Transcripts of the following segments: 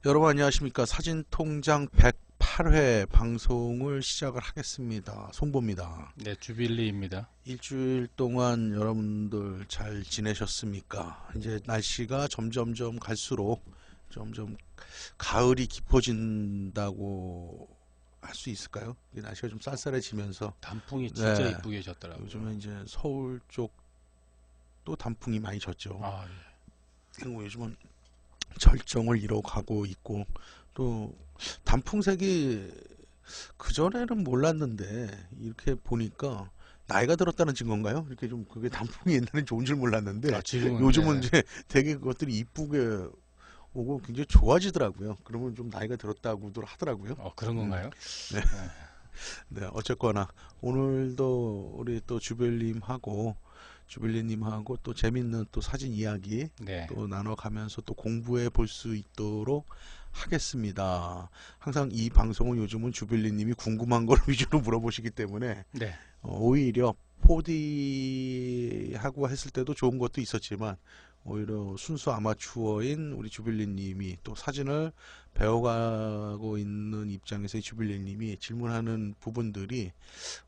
여러분 안녕하십니까. 사진통장 108회 방송을 시작을 하겠습니다. 송보입니다. 네, 주빌리입니다. 일주일 동안 여러분들 잘 지내셨습니까? 이제 날씨가 점점점 갈수록 점점 가을이 깊어진다고 할 수 있을까요? 이 날씨가 좀 쌀쌀해지면서 단풍이 진짜 네, 이쁘게 졌더라고요. 요즘은 이제 서울 쪽도 단풍이 많이 졌죠. 아, 그리고 요즘은 절정을 이뤄가고 있고, 또 단풍색이 그전에는 몰랐는데 이렇게 보니까 나이가 들었다는 증거인가요? 이렇게 좀 그게 단풍이 옛날엔 좋은 줄 몰랐는데 지금은 요즘은 네. 이제 되게 그것들이 이쁘게 오고 굉장히 좋아지더라고요. 그러면 좀 나이가 들었다고들 하더라고요. 그런 건가요? 네. 네. 네, 어쨌거나 오늘도 우리 또 주벨리님하고 또 재밌는 또 사진 이야기 네. 또 나눠가면서 또 공부해 볼 수 있도록 하겠습니다. 항상 이 방송은 요즘은 주벨리님이 궁금한 걸 위주로 물어보시기 때문에 네. 오히려 4D하고 했을 때도 좋은 것도 있었지만 오히려 순수 아마추어인 우리 주빌리님이 또 사진을 배워가고 있는 입장에서 주빌리님이 질문하는 부분들이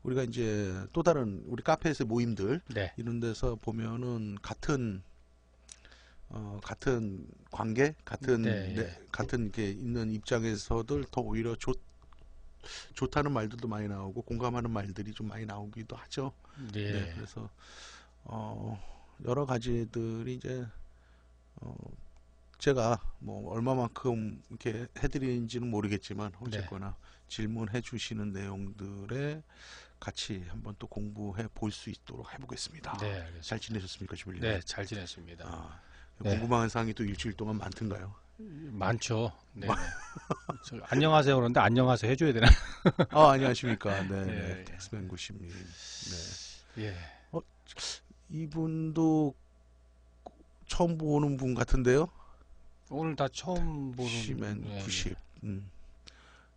우리가 이제 또 다른 우리 카페에서 모임들 네. 이런 데서 보면은 같은 관계 네. 예. 같은 게 있는 입장에서들 더 오히려 좋다는 말들도 많이 나오고 공감하는 말들이 좀 많이 나오기도 하죠. 네, 네. 그래서 어, 여러 가지들이 이제 어, 제가 뭐 얼마만큼 이렇게 해드리는지는 모르겠지만 네. 어쨌거나 질문해 주시는 내용들에 같이 한번 또 공부해 볼 수 있도록 해보겠습니다. 네, 잘 알겠습니다. 지내셨습니까, 주빌리님? 네, 잘 지냈습니다. 아, 네. 궁금한 사항이 또 일주일 동안 많던가요? 많죠. 네, 네. 안녕하세요 그런데 안녕하세요 해줘야 되나? 안녕하십니까. 네네. 예. 텍스맨구십님. 네. 예. 어, 이분도 처음 보는 분 같은데요? 오늘 다 처음 보는 시맨 예, 예. 90.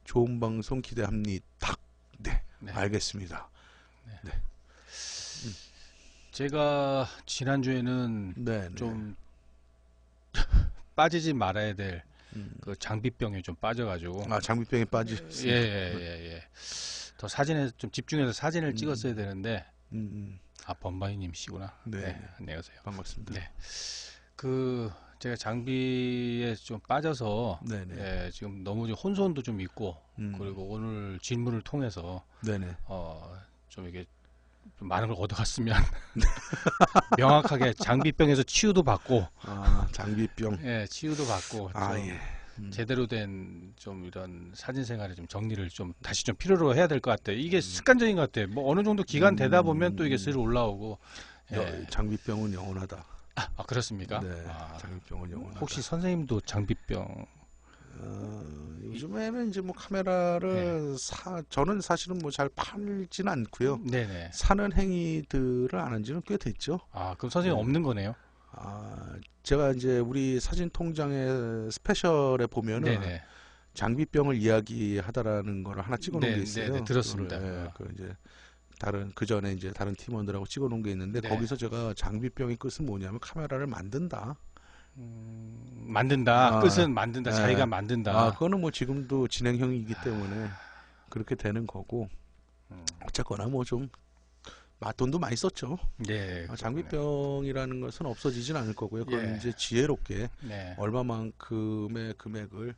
좋은 방송 기대합니다. 네, 네. 알겠습니다. 네, 제가 지난주에는 네, 네. 좀 빠지지 말아야 될 음. 그 장비병에 좀 빠져가지고 장비병에 예, 빠지셨습니까? 예, 네. 예, 예. 더 사진에 좀 집중해서 사진을 찍었어야 음, 되는데 음, 범바이님이시구나. 네, 네, 네. 안녕하세요. 반갑습니다. 네, 그 제가 장비에 좀 빠져서 네, 네. 예, 지금 너무 좀 혼선도 좀 있고 음, 그리고 오늘 질문을 통해서 네, 네. 좀 이게 좀 많은 걸 얻어갔으면 명확하게 장비병에서 치유도 받고 장비병. 예, 치유도 받고 예. 좀 제대로 된 좀 이런 사진 생활에 좀 정리를 좀 다시 좀 필요로 해야 될 것 같아. 이게 습관적인 것 같아. 뭐 어느 정도 기간 되다 보면 또 이게 슬 올라오고. 예. 장비병은 영원하다. 그렇습니까? 네, 장비병은 혹시 영원하다. 선생님도 장비병? 요즘에는 이제 뭐 예. 카메라를 저는 사실은 뭐 잘 팔지는 않고요. 네네. 사는 행위들을 안 한 지는 꽤 됐죠. 그럼 선생님 네. 없는 거네요? 제가 이제 우리 사진 통장의 스페셜에 보면은 네네. 장비병을 이야기하다라는 거를 하나 찍어 놓은 게 네네. 있어요. 들었습니다. 그 이제 그 전에 이제 다른 팀원들하고 찍어 놓은 게 있는데 네. 거기서 제가 장비병의 끝은 뭐냐면 카메라를 만든다. 만든다. 아, 끝은 만든다. 자기가 예. 만든다. 그거는 뭐 지금도 진행형이기 때문에 그렇게 되는 거고 어쨌거나 뭐 좀 돈도 많이 썼죠. 네, 그렇군요. 장비병이라는 것은 없어지진 않을 거고요. 그건 예. 이제 지혜롭게 네. 얼마만큼의 금액을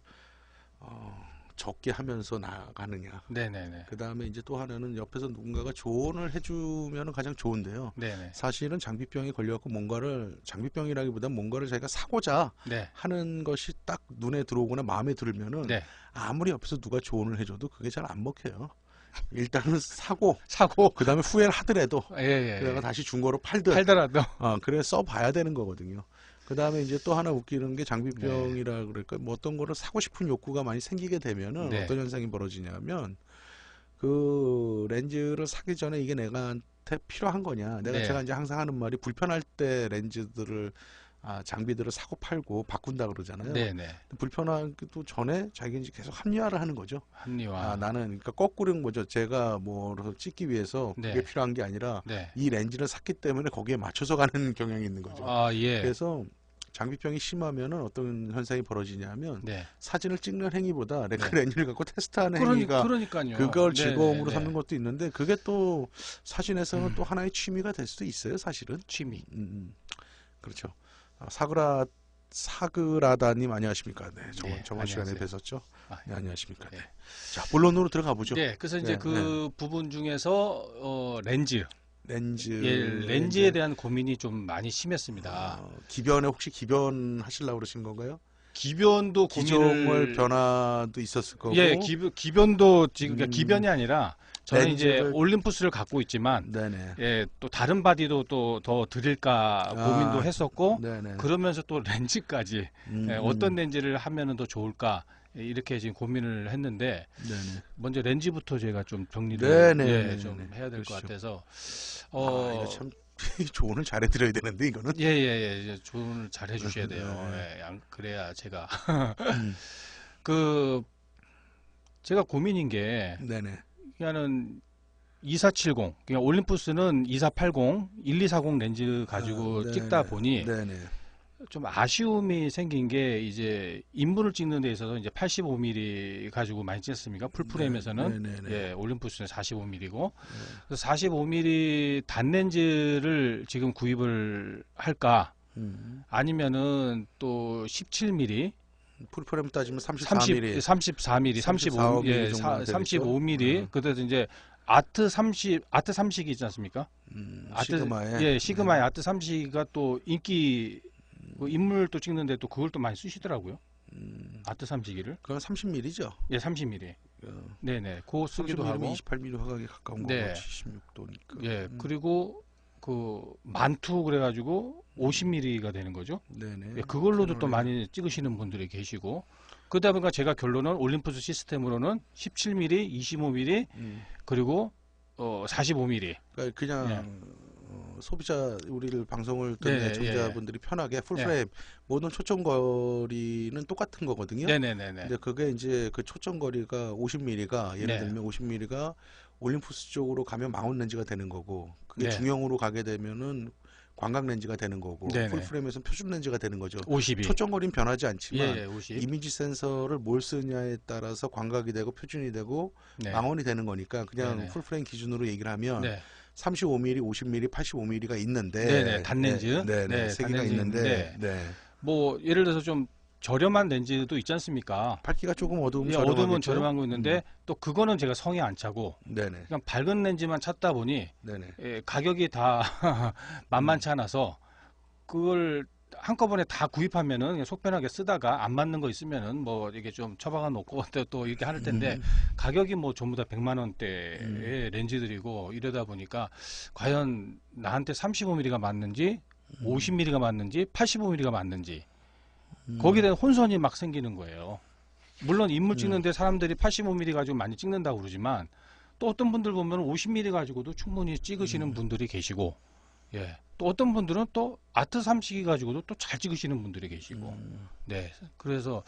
적게 하면서 나가느냐. 네네네. 그 다음에 이제 또 하나는 옆에서 누군가가 조언을 해주면 가장 좋은데요. 네네. 사실은 장비병에 걸려갖고 장비병이라기보단 뭔가를 자기가 사고자 네. 하는 것이 딱 눈에 들어오거나 마음에 들면은 네. 아무리 옆에서 누가 조언을 해줘도 그게 잘 안 먹혀요. 일단은 사고, 사고. 그 다음에 후회를 하더라도, 예, 예, 그다가 예. 다시 중고로 팔든, 팔더라도. 그래 써봐야 되는 거거든요. 그 다음에 이제 또 하나 웃기는 게 네. 장비병이라 그럴까, 뭐 어떤 거를 사고 싶은 욕구가 많이 생기게 되면은 네. 어떤 현상이 벌어지냐면, 그 렌즈를 사기 전에 이게 내가한테 필요한 거냐. 제가 네. 이제 항상 하는 말이 불편할 때 장비들을 사고 팔고 바꾼다 그러잖아요. 네네. 불편하기도 전에 자기가 이제 계속 합리화를 하는 거죠. 합리화. 나는 그러니까 거꾸로는 뭐죠? 제가 뭐 찍기 위해서 그게 네. 필요한 게 아니라 네. 이 렌즈를 샀기 때문에 거기에 맞춰서 가는 경향이 있는 거죠. 예. 그래서 장비병이 심하면은 어떤 현상이 벌어지냐면 네. 사진을 찍는 행위보다 네. 렌즈를 갖고 테스트하는 행위가 그러니까요. 그걸 네, 즐거움으로 네, 삼는 네. 것도 있는데 그게 또 사진에서는 또 하나의 취미가 될 수도 있어요, 사실은. 취미. 그렇죠. 사그라다님 안녕하십니까? 네, 저번 시간에 안녕하세요. 뵀었죠. 아, 네, 안녕하십니까? 네. 네. 자, 본론으로 들어가 보죠. 네, 그래서 이제 네, 그 부분 중에서 렌즈, 렌즈에 이제 대한 고민이 좀 많이 심했습니다. 기변에 혹시 기변하시려고 그러신 건가요? 기변도 기종을 고민을 변화도 있었을 거고. 예, 기변도 지금 그러니까 음, 기변이 아니라 저는 이제 렌즈를 올림푸스를 갖고 있지만 네네. 예, 또 다른 바디도 또 더 드릴까 고민도 했었고 네네. 그러면서 또 렌즈까지 예, 어떤 음, 렌즈를 하면은 더 좋을까 예, 이렇게 지금 고민을 했는데 네네. 먼저 렌즈부터 제가 좀 정리를 네네. 예, 좀 해야 될 것 그렇죠. 같아서 이거 참 조언을 잘해드려야 되는데 이거는. 예예예 조언을 잘 해주셔야 돼요. 네. 예, 그래야 제가 음, 그 제가 고민인 게 네네. 그냥은 2470 그냥 올림푸스는 2480, 1240 렌즈 가지고 찍다 네네. 보니 네네. 좀 아쉬움이 생긴 게 이제 인물을 찍는 데 있어서 이제 85mm 가지고 많이 찍습니까? 풀프레임에서는 네네네. 예, 올림푸스는 45mm고 그래서 45mm 단렌즈를 지금 구입을 할까? 음, 아니면은 또 17mm, 풀프레임 따지면 30, 34mm, 34mm, 35, 34mm 예, 정도는 되겠죠? 35mm. 그래서 이제 아트 30이 있지 않습니까? 시그마에. 예, 시그마의 아트 30가 또 인기 그 인물도 찍는데 또 그걸 또 많이 쓰시더라고요. 아트 30기를. 그건 30mm죠. 예, 30mm. 네네. 그거 쓰기도 30mm면 하고. 28mm 화각에 가까운 네. 거고 76도니까. 예, 그리고 그 만투 그래가지고 50mm가 되는 거죠. 네네. 예, 그걸로도 또 캐논에. 많이 찍으시는 분들이 계시고. 그러다 보니까 제가 결론은 올림푸스 시스템으로는 17mm, 25mm 그리고 45mm. 그러니까 그냥 예. 소비자 우리를 방송을 듣는 네, 애청자분들이 편하게 풀프레임 모든 초점거리는 똑같은 거거든요. 네네네네. 근데 그게 이제 그 초점거리가 50mm가 예를 네. 들면 50mm가 올림푸스 쪽으로 가면 마운트 렌즈가 되는 거고 그게 네. 중형으로 가게 되면은 광각 렌즈가 되는 거고 네네. 풀프레임에서는 표준 렌즈가 되는 거죠. 52. 초점거리는 변하지 않지만 예, 50. 이미지 센서를 뭘 쓰냐에 따라서 광각이 되고 표준이 되고 네. 망원이 되는 거니까 그냥 네네. 풀프레임 기준으로 얘기를 하면 네. 35mm, 50mm, 85mm가 있는데 네네, 단렌즈. 네, 네, 세 개가 단렌즈 있는데 네. 뭐 예를 들어서 좀 저렴한 렌즈도 있지 않습니까? 밝기가 조금 어두우면 예, 어두우면 저렴하겠죠? 저렴한 거 있는데 또 그거는 제가 성에 안 차고 네네. 그냥 밝은 렌즈만 찾다 보니 네네. 예, 가격이 다 만만치 않아서 그걸 한꺼번에 다 구입하면은 그냥 속편하게 쓰다가 안 맞는 거 있으면은 뭐 이게 좀 처박아 놓고 또 이렇게 할 텐데 가격이 뭐 전부 다 100만 원대의 렌즈들이고 이러다 보니까 과연 나한테 35mm가 맞는지 50mm가 맞는지 85mm가 맞는지 거기에 대한 혼선이 막 생기는 거예요. 물론 인물 찍는데 사람들이 85mm 가지고 많이 찍는다고 그러지만 또 어떤 분들 보면 50mm 가지고도 충분히 찍으시는 분들이 계시고 예. 또 어떤 분들은 또 아트 30기 가지고도 또 잘 찍으시는 분들이 계시고 네. 그래서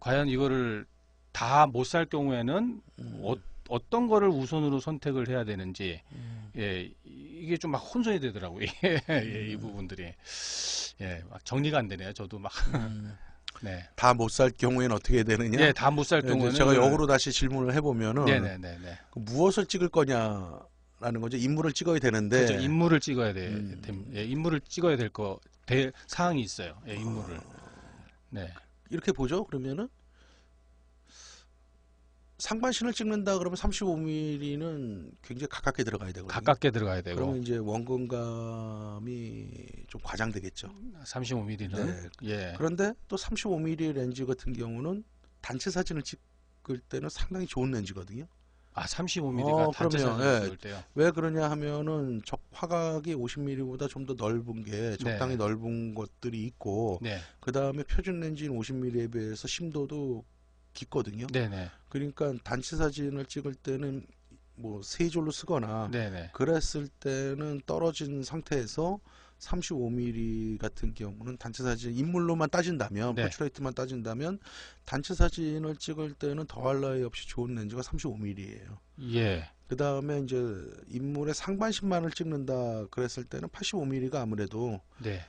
과연 이거를 다 못 살 경우에는 어떤 거를 우선으로 선택을 해야 되는지 예. 이게 좀 막 혼선이 되더라고요. 예, 이 부분들이 예, 막 정리가 안 되네요. 저도 막 네. 다 못 살 경우에는 어떻게 되느냐? 예, 다 못 살 이제 경우에는 제가 역으로 다시 질문을 해보면은 네네네네. 그 무엇을 찍을 거냐라는 거죠. 인물을 찍어야 되는데 그렇죠. 인물을 찍어야 예, 인물을 찍어야 될 사항이 있어요. 예, 인물을. 네. 이렇게 보죠. 그러면은 상반신을 찍는다 그러면 35mm는 굉장히 가깝게 들어가야 되거든요. 가깝게 들어가야 되고 그러면 이제 원근감이 좀 과장되겠죠. 35mm는 네. 예. 그런데 또 35mm 렌즈 같은 경우는 단체 사진을 찍을 때는 상당히 좋은 렌즈거든요. 아, 35mm가 단체 그럼요. 사진을 예. 찍을 때요. 왜 그러냐 하면은 화각이 50mm보다 좀 더 넓은 게 적당히 넓은 것들이 있고 네. 그 다음에 표준 렌즈인 50mm에 비해서 심도도 깊거든요. 네네. 그러니까 단체 사진을 찍을 때는 뭐 세이졸로 쓰거나 네네. 그랬을 때는 떨어진 상태에서 35mm 같은 경우는 단체 사진 인물로만 따진다면 네. 포트레이트만 따진다면 단체 사진을 찍을 때는 더할 나위 없이 좋은 렌즈가 35mm예요. 예. 그 다음에 이제 인물의 상반신만을 찍는다 그랬을 때는 85mm가 아무래도 네.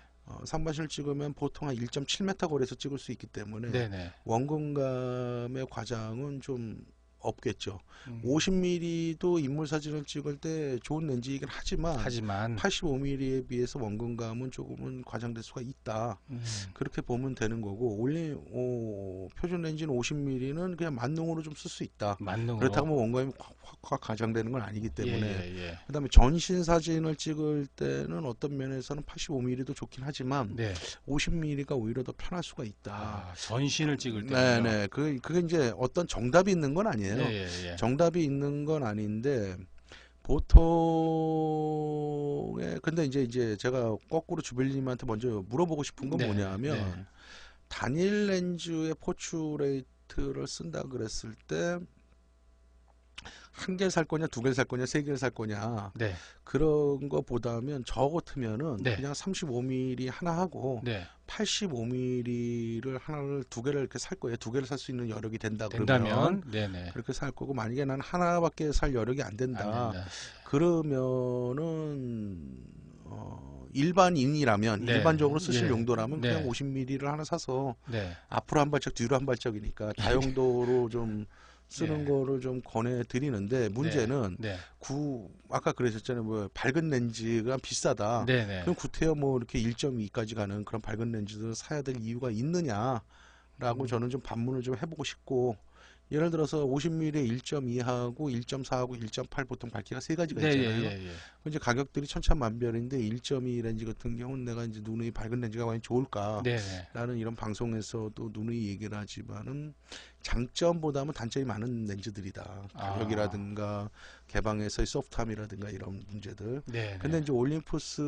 상반신을 찍으면 보통 한 1.7m 거리에서 찍을 수 있기 때문에 네네. 원근감의 과장은 좀 없겠죠. 음, 50mm도 인물 사진을 찍을 때 좋은 렌즈이긴 하지만 85mm에 비해서 원근감은 조금은 과장될 수가 있다. 음, 그렇게 보면 되는 거고 표준 렌즈는 50mm는 그냥 만능으로 좀 쓸 수 있다. 만능으로. 그렇다고 뭐 원감이 확 과장되는 건 아니기 예, 때문에 예. 그다음에 전신 사진을 찍을 때는 어떤 면에서는 85mm도 좋긴 하지만 네. 50mm가 오히려 더 편할 수가 있다. 아, 전신을 찍을 때요. 네네. 그게 이제 어떤 정답이 있는 건 아니에요. 예, 예. 정답이 있는 건 아닌데 보통에 근데 이제 제가 거꾸로 주빌님한테 먼저 물어보고 싶은 건 네, 뭐냐면 네. 단일 렌즈의 포츄레이트를 쓴다 그랬을 때 한 개를 살 거냐, 두 개를 살 거냐, 세 개를 살 거냐 네. 그런 거보다면 저 같으면은 네. 그냥 35mm 하나 하고 네. 85mm를 하나를 두 개를 이렇게 살 거예요. 두 개를 살 수 있는 여력이 된다 된다면 그러면 네네. 그렇게 살 거고 만약에 난 하나밖에 살 여력이 안 안 된다 된다. 그러면은 일반인이라면 네. 일반적으로 쓰실 예. 용도라면 네. 그냥 50mm를 하나 사서 네. 앞으로 한 발짝 뒤로 한 발짝이니까 다용도로 좀 쓰는 예. 거를 좀 권해 드리는데 문제는 네. 아까 그러셨잖아요. 뭐 밝은 렌즈가 비싸다. 네. 네. 그럼 구태여 뭐 이렇게 1.2까지 가는 그런 밝은 렌즈를 사야 될 이유가 있느냐라고 저는 좀 반문을 좀 해보고 싶고 예를 들어서 50mm에 1.2하고 1.4하고 1.8 보통 밝기가 세 가지가 네. 있잖아요. 예. 이제 가격들이 천차만별인데 1.2 렌즈 같은 경우는 내가 이제 누누이 밝은 렌즈가 많이 좋을까? 네. 라는 이런 방송에서도 누누이 얘기를 하지만은 장점보다는 단점이 많은 렌즈들이다. 가격이라든가 개방에서의 소프트함이라든가 이런 문제들. 네. 근데 이제 올림푸스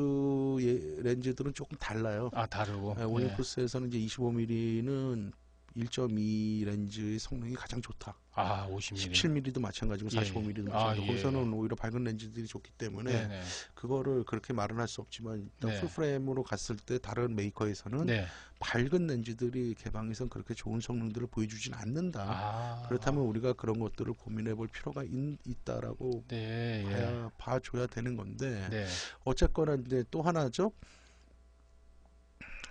렌즈들은 조금 달라요. 아, 다르고. 네, 올림푸스에서는 이제 25mm는 1.2 렌즈의 성능이 가장 좋다. 아, 50mm. 17mm도 마찬가지고 예. 45mm도 아, 마찬가지고 예. 거기서는 오히려 밝은 렌즈들이 좋기 때문에 네. 그거를 그렇게 말은 할 수 없지만 일단 네. 풀프레임으로 갔을 때 다른 메이커에서는 네. 밝은 렌즈들이 개방에선 그렇게 좋은 성능들을 보여주진 않는다. 아. 그렇다면 우리가 그런 것들을 고민해 볼 필요가 있다라고 네. 예. 봐줘야 되는 건데 네. 어쨌거나 이제 또 하나죠.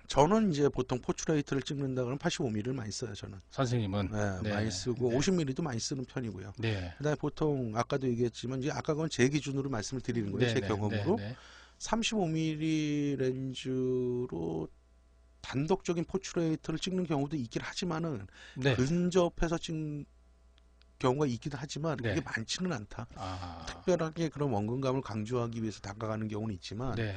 저는 이제 보통 포트레이트를 찍는다 그러면 85mm를 많이 써요. 저는 선생님은 네. 많이 쓰고 네. 50mm도 많이 쓰는 편이고요. 네. 그다음에 보통 아까도 얘기했지만 이제 아까 그건 제 기준으로 말씀을 드리는 거예요. 제 경험으로 네. 35mm 렌즈로 단독적인 포트레이트를 찍는 경우도 있긴 하지만은 네. 근접해서 찍는 경우가 있긴 하지만 네. 그게 많지는 않다. 아. 특별하게 그런 원근감을 강조하기 위해서 다가가는 경우는 있지만 네.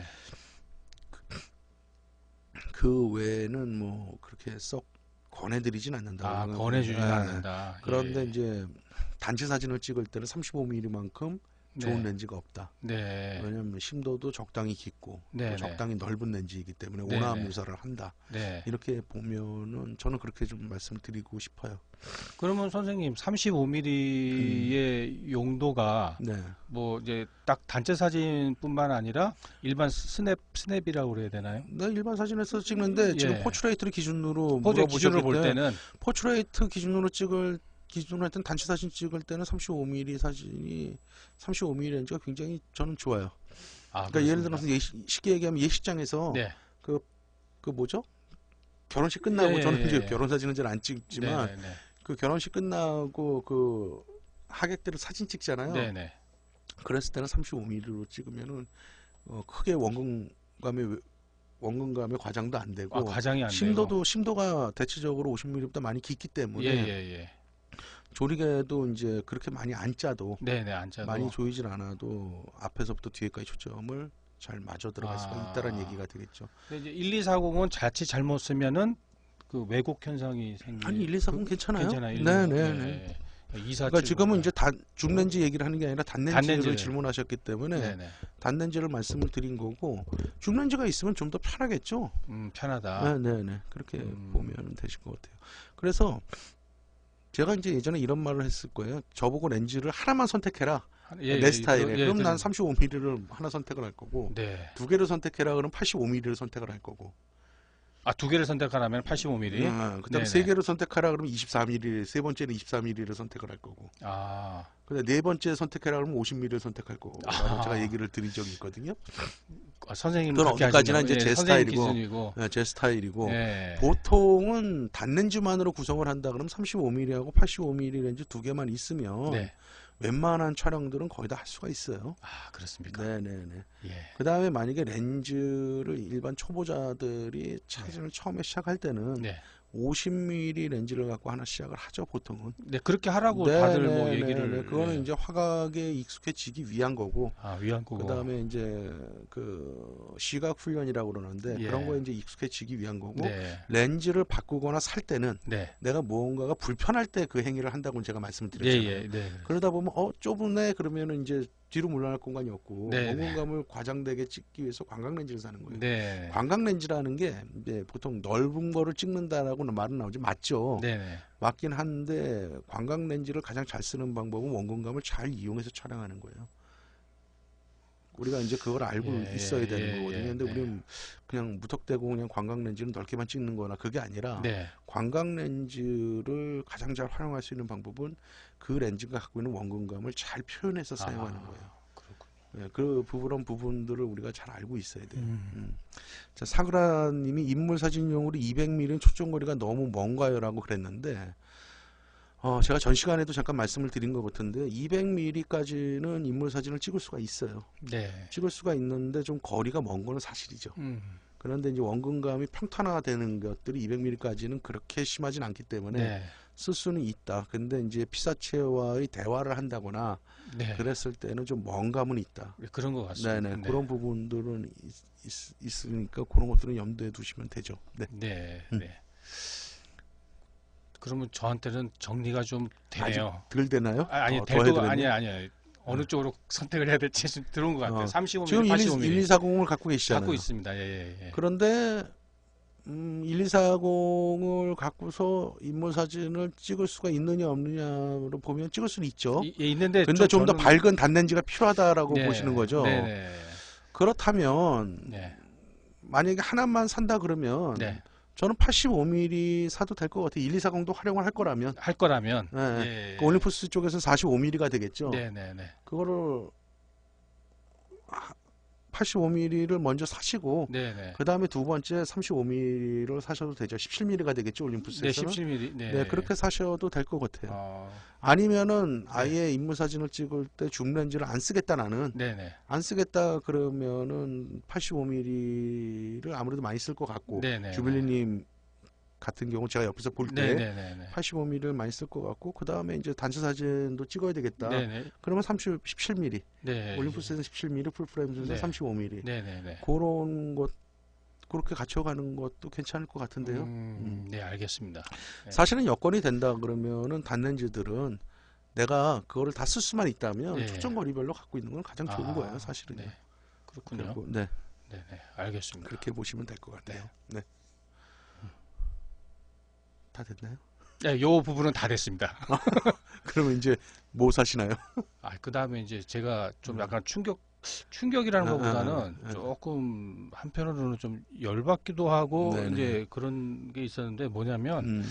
그 외에는 뭐 그렇게 썩 권해드리진 않는다. 아, 권해주진 않는다. 그런데 예. 이제 단체 사진을 찍을 때는 35mm만큼 좋은 네. 렌즈가 없다. 네. 왜냐하면 심도도 적당히 깊고 네, 또 적당히 넓은 렌즈이기 때문에 네, 오나무사를 한다. 네. 이렇게 보면은 저는 그렇게 좀 말씀드리고 싶어요. 그러면 선생님 35mm의 용도가 네. 뭐 이제 딱 단체 사진뿐만 아니라 일반 스냅이라고 그래야 되나요? 나 일반 사진에서 찍는데 지금 예. 포트레이트를 기준으로 포즈 기준으로 물어보셨기 볼 때문에 때는 포트레이트 기준으로 했던 단체 사진 찍을 때는 35mm 사진이 35mm 렌즈가 굉장히 저는 좋아요. 아, 그러니까 예를 그렇습니까? 들어서 쉽게 얘기하면 예식장에서 네. 그 뭐죠? 결혼식 끝나고 예, 저는 예, 이제 예. 결혼 사진은 잘 안 찍지만 네, 네, 그 결혼식 끝나고 그 하객들을 사진 찍잖아요. 네, 네. 그랬을 때는 35mm로 찍으면은 크게 원근감의 과장도 안 되고 아, 과장이 안 되고. 심도가 대체적으로 50mm보다 많이 깊기 때문에 예. 조리개도 이제 그렇게 많이 안 짜도 네, 안 짜도. 많이 조이질 않아도 앞에서부터 뒤에까지 초점을 잘 맞아 들어갈 수가 아. 있다는 얘기가 되겠죠. 근데 이제 1240은 자칫 잘못 쓰면은 그 왜곡 현상이 아니 1240 괜찮아요. 괜찮아요. 네네네. 247. 그러니까 지금은 이제 중렌즈 얘기를 하는 게 아니라 단렌즈를 단렌즈를. 질문하셨기 때문에 네네. 단렌즈를 말씀을 드린 거고 중렌즈가 있으면 좀 더 편하겠죠. 편하다. 네네네. 그렇게 보면 되실 것 같아요. 그래서 제가 이제 예전에 이런 말을 했을 거예요. 저보고 렌즈를 하나만 선택해라. 내 스타일에. 그럼 난 35mm를 하나 선택을 할 거고 네. 두 개를 선택해라 그러면 85mm를 선택을 할 거고 아, 두 개를 선택하라면 85mm. 그다음에 네네. 세 개를 선택하라 그러면 24mm, 세 번째는 24mm를 선택을 할 거고. 아, 근데 네 번째 선택해라 그러면 50mm를 선택할 거라고 제가 아, 얘기를 드린 적이 있거든요. 선생님 그건 그렇게 어디까지나 하시네요. 이제 예, 제 선생님 스타일이고, 기준이고. 제 스타일이고, 예. 보통은 단렌즈만으로 구성을 한다 그러면 35mm하고 85mm 렌즈 두 개만 있으면 네. 웬만한 촬영들은 거의 다 할 수가 있어요. 아, 그렇습니까? 네네네. 예. 그 다음에 만약에 렌즈를 일반 초보자들이 네. 차진을 처음에 시작할 때는 네. 50mm 렌즈를 갖고 하나 시작을 하죠, 보통은. 네, 그렇게 하라고 다들 뭐 네네네네. 얘기를. 그거는 예. 이제 화각에 익숙해지기 위한 거고, 아, 위안 그 거고. 다음에 이제 그 시각 훈련이라고 그러는데 그런 거에 예. 이제 익숙해지기 위한 거고, 네. 렌즈를 바꾸거나 살 때는 네. 내가 무언가가 불편할 때 그 행위를 한다고 제가 말씀을 예, 드렸잖아요. 예. 네. 그러다 보면 좁네 그러면은 이제 뒤로 물러날 공간이 없고 네, 원근감을 과장되게 찍기 위해서 광각 렌즈를 사는 거예요. 네. 광각 렌즈라는 게 이제 보통 넓은 거를 찍는다라고는 말은 나오지 맞죠. 네. 네. 맞긴 한데 광각 렌즈를 가장 잘 쓰는 방법은 원근감을 잘 이용해서 촬영하는 거예요. 우리가 이제 그걸 알고 예, 있어야 예, 되는 예, 거거든요. 예, 근데 네. 우리는 그냥 무턱대고 그냥 광각 렌즈는 넓게만 찍는 거나 그게 아니라 네. 광각 렌즈를 가장 잘 활용할 수 있는 방법은 그 렌즈가 갖고 있는 원근감을 잘 표현해서 사용하는 거예요. 그렇군요. 예, 그런 부분들을 우리가 잘 알고 있어야 돼요. 음. 자, 사그라님이 인물 사진용으로 200mm는 초점거리가 너무 먼가요라고 그랬는데, 제가 전 시간에도 잠깐 말씀을 드린 것 같은데 200mm까지는 인물 사진을 찍을 수가 있어요. 네. 찍을 수가 있는데 좀 거리가 먼 거는 사실이죠. 그런데 이제 원근감이 평탄화되는 것들이 200mm까지는 그렇게 심하진 않기 때문에 네. 쓸 수는 있다. 근데 이제 피사체와의 대화를 한다거나 네. 그랬을 때는 좀 먼 감은 있다. 그런 것 같습니다. 네네. 네. 그런 부분들은 있으니까 그런 것들은 염두에 두시면 되죠. 네. 네. 네. 그러면 저한테는 정리가 좀 되네요. 아직 덜 되나요? 아니, 더 대도 해드렸나요? 아니야. 어느 쪽으로 선택을 해야 될지 좀 들어온 것 같아요. 35mm, 지금 85mm 1240을 갖고 계시잖아요. 갖고 있습니다. 예, 예, 예. 그런데 1240을 갖고서 인물 사진을 찍을 수가 있느냐 없느냐로 보면 찍을 수는 있죠. 예, 있는데 근데 좀 더 저는- 밝은 단렌즈가 필요하다라고 네, 보시는 거죠. 네, 네, 그렇다면 네, 만약에 하나만 산다 그러면 네. 저는 85mm 사도 될 것 같아요. 1240도 활용을 할 거라면. 할 거라면 네. 예, 그 올림푸스 쪽에서는 45mm가 되겠죠. 네, 네, 네, 그거를 85mm를 먼저 사시고 네, 네. 그 다음에 두 번째 35mm를 사셔도 되죠. 17mm가 되겠죠. 네, 올림푸스에서는. 17mm. 네, 네, 그렇게 사셔도 될 것 같아요. 어, 아니면은 아예 인물 사진을 찍을 때 줌렌즈를 안 쓰겠다 나는 네, 네, 안 쓰겠다 그러면은 85mm를 아무래도 많이 쓸 것 같고 네, 네, 주빌리님 같은 경우 제가 옆에서 볼 네, 때 네, 네, 네. 85mm를 많이 쓸 것 같고 그 다음에 이제 단체 사진도 찍어야 되겠다. 네, 네, 그러면 17mm 네. 올림푸스에는 17mm 풀프레임에서는 네. 35mm 네, 네, 네. 그런 것 그렇게 갖춰가는 것도 괜찮을 것 같은데요. 네, 알겠습니다. 네. 사실은 여건이 된다 그러면은 단렌즈들은 내가 그거를 다 쓸 수만 있다면 네. 초점거리별로 갖고 있는 건 가장 좋은 아, 거예요, 사실은. 네. 그렇군요. 그리고 네, 네, 네, 알겠습니다. 그렇게 보시면 될 것 같아요. 네. 다 됐나요? 네, 요 부분은 다 됐습니다. 그러면 이제 뭐 사시나요? 그다음에 이제 제가 좀 약간 충격이라는 것보다는 아. 조금 한편으로는 좀 열받기도 하고 네네. 이제 그런 게 있었는데 뭐냐면 음,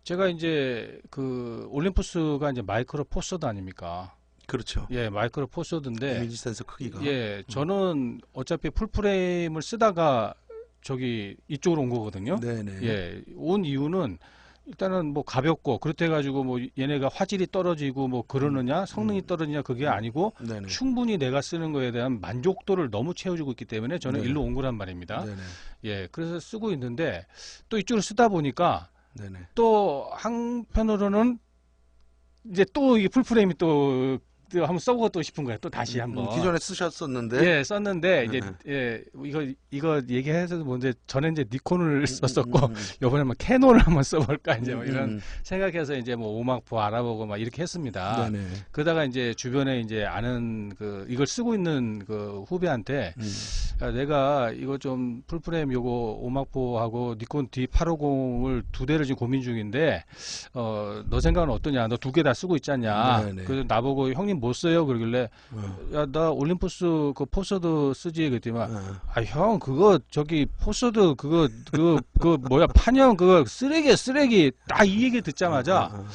제가 이제 그 올림푸스가 이제 마이크로 포서드 아닙니까? 그렇죠. 예, 마이크로 포서드인데 이미지 센서 크기가. 예, 저는 어차피 풀프레임을 쓰다가 저기 이쪽으로 온 거거든요. 네네. 예, 온 이유는 일단은 뭐 가볍고 그렇다 해가지고 뭐 얘네가 화질이 떨어지고 뭐 그러느냐 성능이 떨어지냐 그게 아니고 네네. 충분히 내가 쓰는 거에 대한 만족도를 너무 채워주고 있기 때문에 저는 네. 일로 온 거란 말입니다. 네네. 예, 그래서 쓰고 있는데 또 이쪽으로 쓰다 보니까 네네. 또 한편으로는 이제 또 이 풀프레임이 또 한번 써보고 싶은 거예요. 또 다시 한번. 기존에 쓰셨었는데. 예, 썼는데 이제 네. 예, 이거 얘기해서 뭔데 전에 이제 니콘을 썼었고 음. 이번에 한번 캐논을 한번 써볼까 이제 뭐 이런 음. 생각해서 이제 뭐 오막포 알아보고 막 이렇게 했습니다. 네네. 그러다가 이제 주변에 이제 아는 그 이걸 쓰고 있는 그 후배한테 야, 내가 이거 좀 풀프레임 요거 오막포하고 니콘 D850을 두 대를 지금 고민 중인데 너 생각은 어떠냐? 너 두 개 다 쓰고 있지 않냐? 네네. 그래서 나보고 형님 뭐 써요? 그러길래 어, 야, 나 올림푸스 그 포서드 쓰지 그랬더니만 어, 아, 형 그거 저기 포서드 그거 뭐야 판형 그거 쓰레기 딱 이 얘기 듣자마자 어.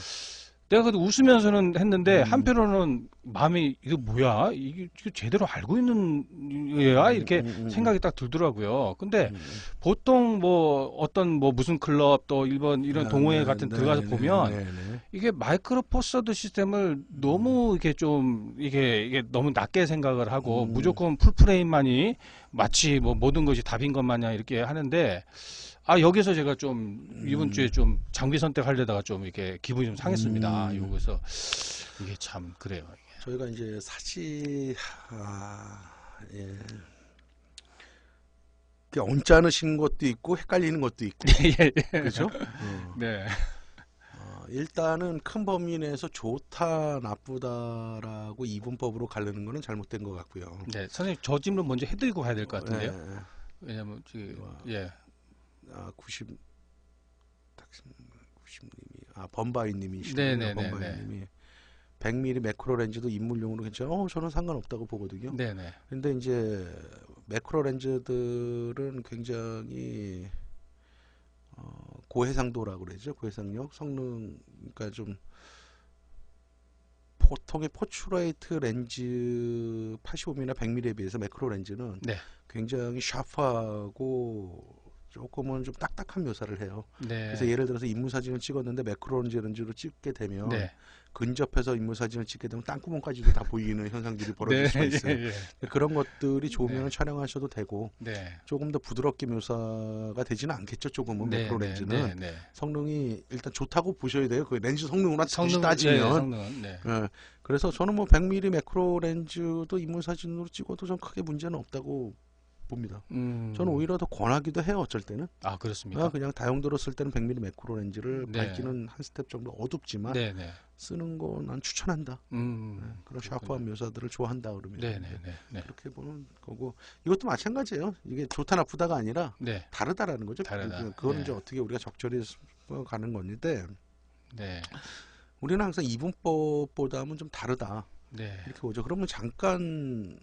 내가 그래도 웃으면서는 했는데 음, 한편으로는 마음이 이거 뭐야? 이게 제대로 알고 있는 얘야? 이렇게 생각이 딱 들더라고요. 근데 보통 뭐 어떤 뭐 무슨 클럽 또 일본 이런 아, 동호회 네, 같은 들어가서 네, 네, 보면 네, 네. 이게 마이크로 포서드 시스템을 너무 이렇게 좀 이게 너무 낮게 생각을 하고 음, 무조건 풀프레임만이 마치 뭐 모든 것이 답인 것 마냥 이렇게 하는데 아 여기서 제가 좀 이번 주에 음, 좀 장비 선택하려다가 좀 이렇게 기분이 좀 상했습니다. 음. 여기서 이게 참 그래요. 저희가 이제 사실 예. 그 언짢으신 것도 있고 헷갈리는 것도 있고 예, 예. 그죠? 어. 네. 일단은 큰 범위 내에서 좋다 나쁘다라고 이분법으로 가르는 거는 잘못된 것 같고요. 네. 선생님 저 질문 먼저 해드리고 가야 될 것 같은데요. 예. 왜냐면 와, 예. 90님이 범바이님이시네요. 네네네네. 범바이님이 100mm 매크로 렌즈도 입물용으로 괜찮아요. 저는 상관없다고 보거든요. 네네. 근데 이제 매크로 렌즈들은 굉장히 고해상도라고 그러죠. 고해상력 성능, 그러니까 좀 보통의 포트레이트 렌즈 85mm나 100mm에 비해서 매크로 렌즈는 네. 굉장히 샤프하고 조금은 좀 딱딱한 묘사를 해요. 그래서 네. 예를 들어서 인물 사진을 찍었는데 매크로 렌즈로 찍게 되면 네. 근접해서 인물 사진을 찍게 되면 땅구멍까지도 다 보이는 현상들이 벌어질 네. 수가 예, 있어요. 예. 그런 것들이 네. 좋으면 촬영하셔도 되고 네. 조금 더 부드럽게 묘사가 되지는 않겠죠. 조금은 네. 매크로 네. 렌즈는 네. 네. 성능이 일단 좋다고 보셔야 돼요. 그 렌즈 성능으로만 굳이 성능 예, 따지면. 성능은 네. 예, 그래서 저는 뭐 100mm 매크로 렌즈도 인물 사진으로 찍어도 전 크게 문제는 없다고 봅니다. 저는 오히려 더 권하기도 해요. 어쩔 때는. 아, 그렇습니까? 그냥 다용도로 쓸 때는 100mm 매크로 렌즈를 네. 밝기는 한 스텝 정도 어둡지만 네, 네. 쓰는 거 난 추천한다. 그런 그렇군요. 샤프한 묘사들을 좋아한다 그러면 네, 네, 네. 네. 그렇게 보는 거고, 이것도 마찬가지예요. 이게 좋다 나쁘다가 아니라 네. 다르다라는 거죠. 다르다. 그거는 네. 이제 어떻게 우리가 적절히 가는 건데, 네. 우리는 항상 이분법보다는 좀 다르다 네. 이렇게 보죠. 그러면 잠깐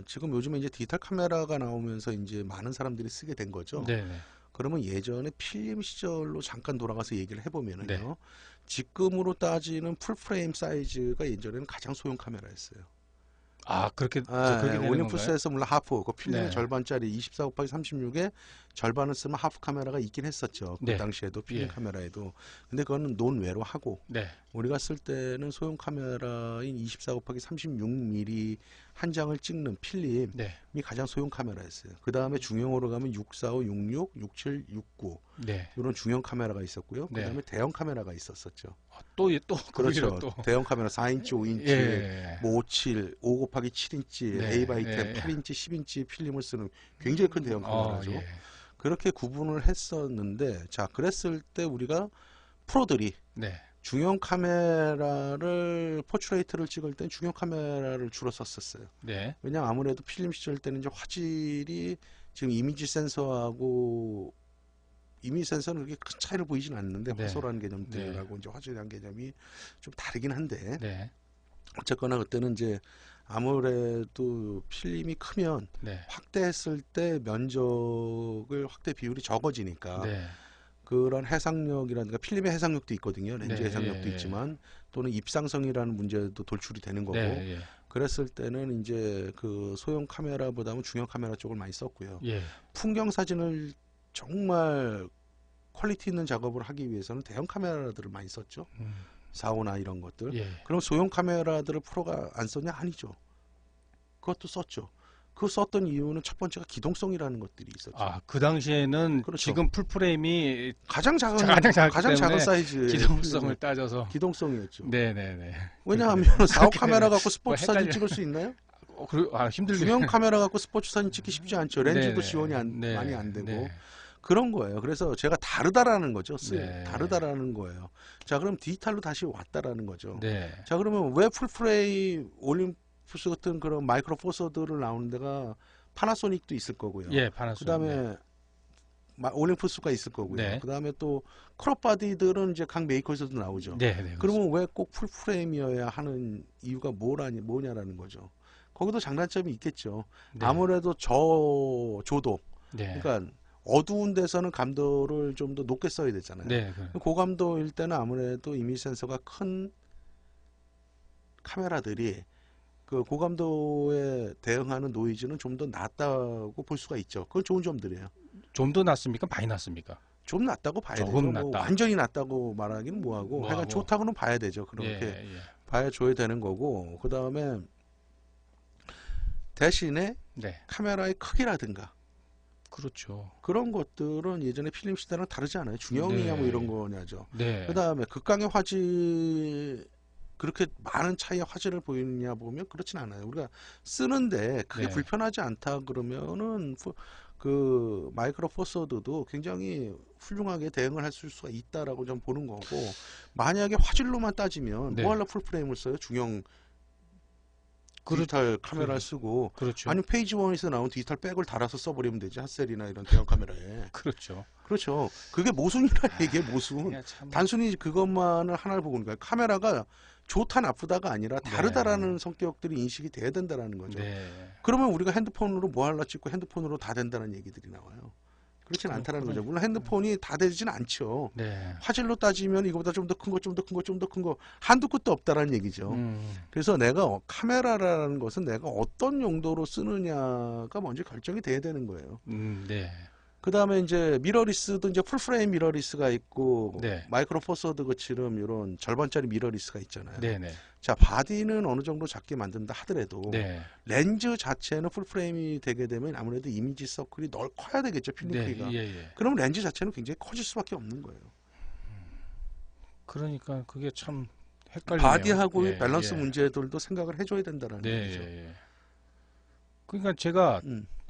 지금 요즘에 이제 디지털 카메라가 나오면서 이제 많은 사람들이 쓰게 된 거죠. 네, 네. 그러면 예전에 필름 시절로 잠깐 돌아가서 얘기를 해보면은요. 네. 지금으로 따지는 풀프레임 사이즈가 예전에는 가장 소형 카메라였어요. 아, 그렇게 되는 건가요? 올림푸스에서 물론 하프, 그 필름의 네. 절반짜리 24/36에 절반을 쓰면 하프 카메라가 있긴 했었죠. 그 네. 당시에도 필름 예. 카메라에도. 근데 그거는 논외로 하고, 네. 우리가 쓸 때는 소형 카메라인 24/36mm 한 장을 찍는 필름이 네. 가장 소형 카메라였어요. 그 다음에 중형으로 가면 645, 66, 67, 69 네. 이런 중형 카메라가 있었고요. 그 네. 다음에 대형 카메라가 있었었죠. 또 그렇죠. 거기를 또 대형 카메라 4인치, 5인치, 예. 뭐 57, 5/7인치, 네. A/10, 예. 8인치, 10인치 필름을 쓰는 굉장히 큰 대형 카메라죠. 예. 그렇게 구분을 했었는데, 자, 그랬을 때 우리가 프로들이 네. 중형 카메라를 포트레이트를 찍을 땐 중형 카메라를 주로 썼었어요. 네. 왜냐면 아무래도 필름 시절 때는 이제 화질이 지금 이미지 센서하고, 이미지 센서는 그렇게 큰 차이를 보이진 않는데 네. 화소라는 개념들하고 이제 화질이라는 개념이 좀 다르긴 한데, 네. 어쨌거나 그때는 이제 아무래도 필름이 크면 네. 확대했을 때 면적을 확대 비율이 적어지니까 네. 그런 해상력이라든가 필름의 해상력도 있거든요. 렌즈 네, 해상력도 예, 예. 있지만 또는 입상성이라는 문제도 돌출이 되는 거고, 네. 예. 그랬을 때는 이제 그 소형 카메라보다는 중형 카메라 쪽을 많이 썼고요. 예. 풍경 사진을 정말 퀄리티 있는 작업을 하기 위해서는 대형 카메라들을 많이 썼죠. 4호나 이런 것들. 예. 그럼 소형 카메라들을 프로가 안 썼냐? 아니죠. 그것도 썼죠. 그 썼던 이유는 첫 번째가 기동성이라는 것들이 있었죠. 아, 그 당시에는 그렇죠. 지금 풀프레임이 가장 작은 작기 작은 때문에 사이즈의 기동성을 따져서 기동성이었죠. 네네네. 왜냐하면 4호 카메라 갖고 스포츠 사진 헷갈려. 찍을 수 있나요? 힘들게. 중형 카메라 갖고 스포츠 사진 찍기 쉽지 않죠. 렌즈도 네네. 지원이 네. 많이 안 되고. 네. 그런 거예요. 그래서 제가 다르다라는 거죠. 네. 다르다라는 거예요. 자, 그럼 디지털로 다시 왔다라는 거죠. 네. 자, 그러면 왜 풀프레임 올림푸스 같은 그런 마이크로 포서드를 나오는 데가 파나소닉도 있을 거고요. 예, 파나소닉. 그다음에 올림푸스가 있을 거고요. 네. 그다음에 또 크롭 바디들은 이제 각 메이커에서도 나오죠. 네, 네. 그러면 왜 꼭 풀프레임이어야 하는 이유가 뭐냐라는 거죠. 거기도 장단점이 있겠죠. 네. 아무래도 조도, 네. 그러니까 어두운 데서는 감도를 좀 더 높게 써야 되잖아요. 네. 고감도일 때는 아무래도 이미지 센서가 큰 카메라들이 그 고감도에 대응하는 노이즈는 좀 더 낮다고 볼 수가 있죠. 그건 좋은 점들이에요. 좀 더 낫습니까? 많이 낫습니까? 좀 낮다고 봐야 되죠. 조금 뭐 낮다. 완전히 낮다고 말하기는 뭐하고, 하여간 뭐하고. 좋다고는 봐야 되죠. 그렇게 예. 봐야 줘야 되는 거고, 그 다음에 대신에 네. 카메라의 크기라든가 그렇죠. 그런 것들은 예전에 필름 시대랑 다르지 않아요. 중형이냐 네. 뭐 이런 거냐죠. 네. 그 다음에 극강의 화질, 그렇게 많은 차이의 화질을 보이느냐 보면 그렇진 않아요. 우리가 쓰는데 그게 네. 불편하지 않다 그러면은 그 마이크로 포서드도 굉장히 훌륭하게 대응을 할 수가 있다라고 좀 보는 거고, 만약에 화질로만 따지면 네. 뭐하러 풀프레임을 써요? 중형 디지털 카메라를 쓰고, 그렇죠. 아니면 페이지 원에서 나온 디지털 백을 달아서 써버리면 되지, 핫셀이나 이런 대형 카메라에. 그렇죠. 그렇죠. 그게 모순이란 얘기예요, 모순. 그냥 참. 단순히 그것만을 하나를 보고 있는 거예요. 카메라가 좋다 나쁘다가 아니라 다르다라는 성격들이 인식이 돼야 된다라는 거죠. 네. 그러면 우리가 핸드폰으로 뭐 할라 찍고 핸드폰으로 다 된다는 얘기들이 나와요. 그렇진 않다는 거죠. 물론 핸드폰이 다 되진 않죠. 네. 화질로 따지면 이거보다 좀 더 큰 거, 좀 더 큰 거, 좀 더 큰 거, 한두 끝도 없다라는 얘기죠. 그래서 내가 카메라라는 것은 내가 어떤 용도로 쓰느냐가 먼저 결정이 돼야 되는 거예요. 네. 그 다음에 이제 미러리스도 이제 풀프레임 미러리스가 있고, 네. 마이크로 포서드 것처럼 이런 절반짜리 미러리스가 있잖아요. 네네. 자, 바디는 어느 정도 작게 만든다 하더라도 네. 렌즈 자체는 풀프레임이 되게 되면 아무래도 이미지 서클이 커야 되겠죠, 필름 네. 크기가. 예. 그럼 렌즈 자체는 굉장히 커질 수밖에 없는 거예요. 그러니까 그게 참 헷갈리네요. 바디하고의 예, 밸런스 예. 문제들도 생각을 해줘야 된다는 네. 얘기죠. 예. 그러니까 제가